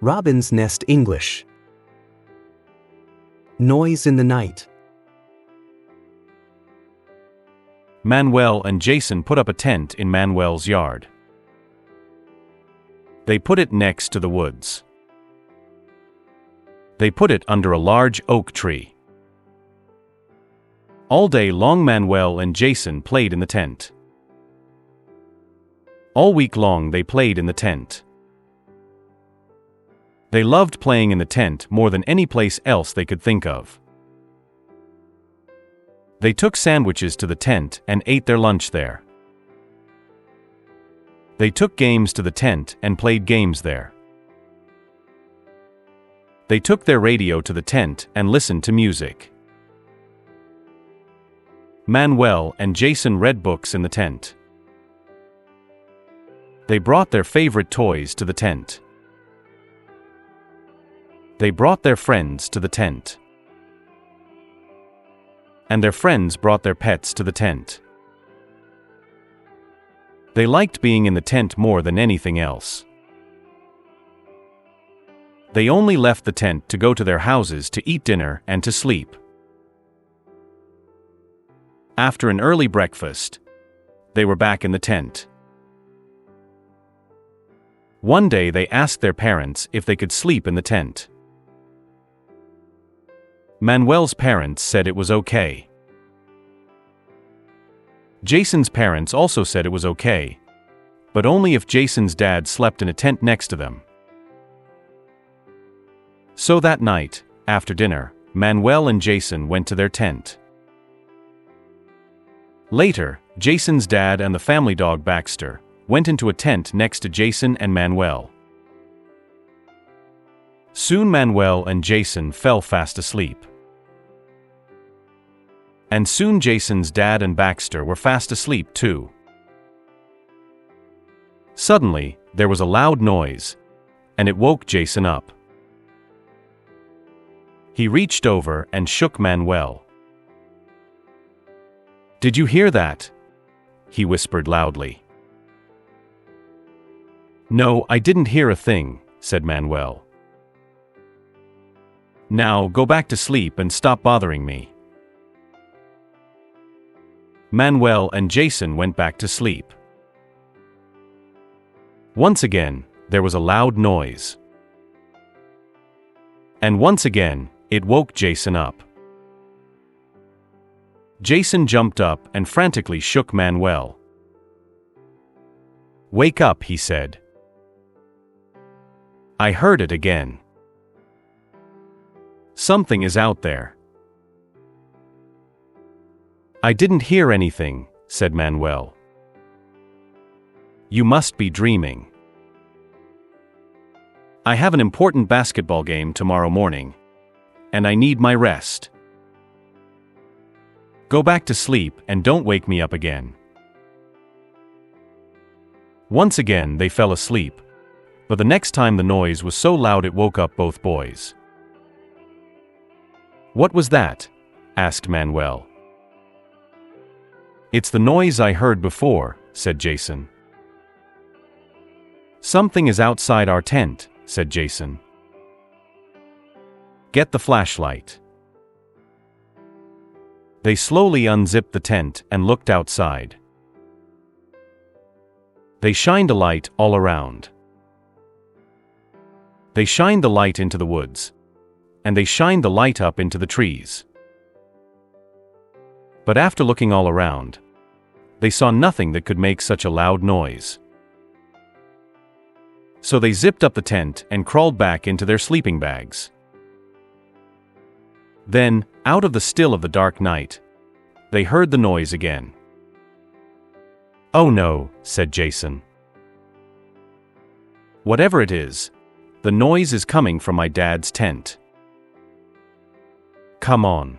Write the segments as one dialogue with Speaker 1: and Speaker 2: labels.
Speaker 1: Robin's Nest English. Noise in the night.
Speaker 2: Manuel and Jason put up a tent in Manuel's yard. They put it next to the woods. They put it under a large oak tree. All day long Manuel and Jason played in the tent. All week long they played in the tent. They loved playing in the tent more than any place else they could think of. They took sandwiches to the tent and ate their lunch there. They took games to the tent and played games there. They took their radio to the tent and listened to music. Manuel and Jason read books in the tent. They brought their favorite toys to the tent. They brought their friends to the tent. And their friends brought their pets to the tent. They liked being in the tent more than anything else. They only left the tent to go to their houses to eat dinner and to sleep. After an early breakfast, they were back in the tent. One day they asked their parents if they could sleep in the tent. Manuel's parents said it was okay. Jason's parents also said it was okay, but only if Jason's dad slept in a tent next to them. So that night, after dinner, Manuel and Jason went to their tent. Later, Jason's dad and the family dog Baxter went into a tent next to Jason and Manuel. Soon Manuel and Jason fell fast asleep. And soon Jason's dad and Baxter were fast asleep too. Suddenly, there was a loud noise, and it woke Jason up. He reached over and shook Manuel. "Did you hear that?" he whispered loudly. "No, I didn't hear a thing," said Manuel. "Now go back to sleep and stop bothering me." Manuel and Jason went back to sleep. Once again, there was a loud noise. And once again, it woke Jason up. Jason jumped up and frantically shook Manuel. "Wake up," he said. "I heard it again. Something is out there." "I didn't hear anything," said Manuel. "You must be dreaming. I have an important basketball game tomorrow morning, and I need my rest. Go back to sleep and don't wake me up again." Once again they fell asleep, but the next time the noise was so loud it woke up both boys. "What was that?" asked Manuel. "It's the noise I heard before," said Jason. "Something is outside our tent," said Jason. "Get the flashlight." They slowly unzipped the tent and looked outside. They shined a light all around. They shined the light into the woods, and they shined the light up into the trees. But after looking all around, they saw nothing that could make such a loud noise. So they zipped up the tent and crawled back into their sleeping bags. Then, out of the still of the dark night, they heard the noise again. "Oh no," said Jason. "Whatever it is, the noise is coming from my dad's tent. Come on,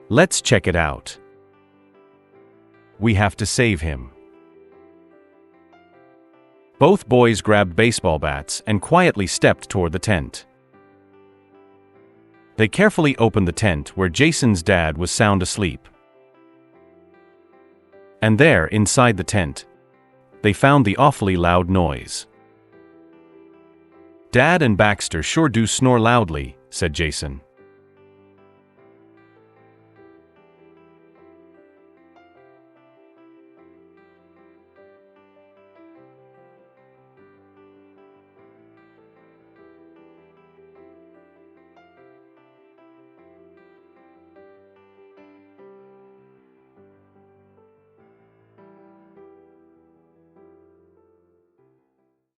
Speaker 2: let's check it out. We have to save him." Both boys grabbed baseball bats and quietly stepped toward the tent. They carefully opened the tent where Jason's dad was sound asleep. And there, inside the tent, they found the awfully loud noise. Dad and Baxter sure do snore loudly, said Jason.